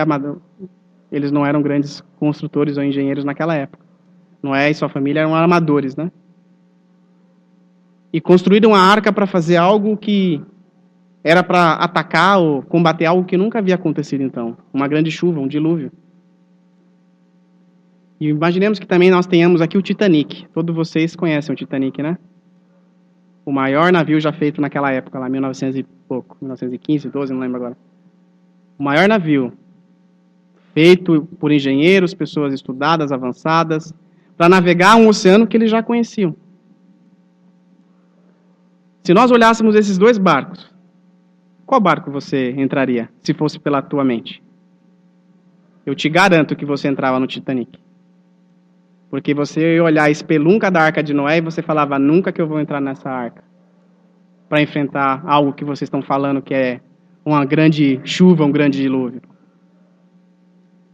eles não eram grandes construtores ou engenheiros naquela época. Noé e sua família eram amadores, né? E construíram a arca para fazer algo que era para atacar ou combater algo que nunca havia acontecido então. Uma grande chuva, um dilúvio. E imaginemos que também nós tenhamos aqui o Titanic. Todos vocês conhecem o Titanic, né? O maior navio já feito naquela época, lá 1900 e pouco, 1915, 12, não lembro agora. O maior navio feito por engenheiros, pessoas estudadas, avançadas, para navegar um oceano que eles já conheciam. Se nós olhássemos esses 2 barcos, qual barco você entraria, se fosse pela tua mente? Eu te garanto que você entrava no Titanic. Porque você ia olhar a espelunca da Arca de Noé e você falava, nunca que eu vou entrar nessa arca. Para enfrentar algo que vocês estão falando que é uma grande chuva, um grande dilúvio.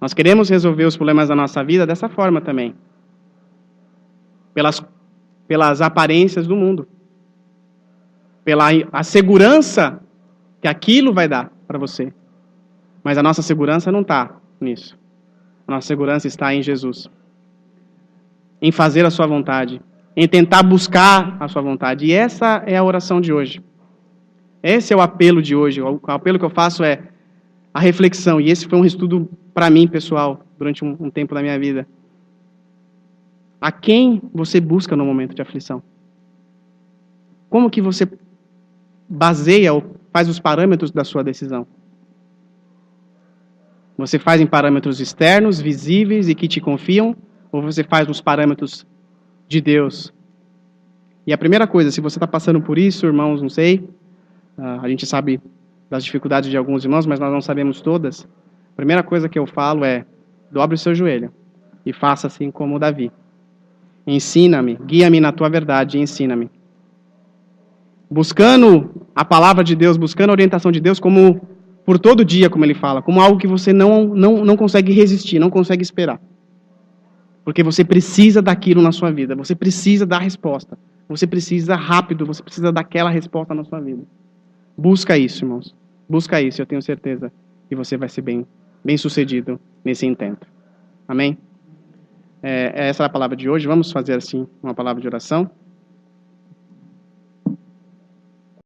Nós queremos resolver os problemas da nossa vida dessa forma também. Pelas aparências do mundo. pela a segurança que aquilo vai dar para você. Mas a nossa segurança não está nisso. A nossa segurança está em Jesus. Em fazer a sua vontade. Em tentar buscar a sua vontade. E essa é a oração de hoje. Esse é o apelo de hoje. O apelo que eu faço é a reflexão. E esse foi um estudo para mim, pessoal, durante um tempo da minha vida. A quem você busca no momento de aflição? Como que você baseia ou faz os parâmetros da sua decisão? Você faz em parâmetros externos, visíveis e que te confiam? Ou você faz nos parâmetros de Deus? E a primeira coisa, se você está passando por isso, irmãos, não sei, a gente sabe das dificuldades de alguns irmãos, mas nós não sabemos todas. A primeira coisa que eu falo é, dobre o seu joelho e faça assim como Davi. Ensina-me, guia-me na tua verdade e ensina-me. Buscando a palavra de Deus, buscando a orientação de Deus como por todo dia, como ele fala, como algo que você não consegue resistir, não consegue esperar. Porque você precisa daquilo na sua vida, você precisa da resposta, você precisa rápido, você precisa daquela resposta na sua vida. Busca isso, irmãos. Busca isso, eu tenho certeza que você vai ser bem sucedido nesse intento. Amém? Essa é a palavra de hoje. Vamos fazer assim uma palavra de oração.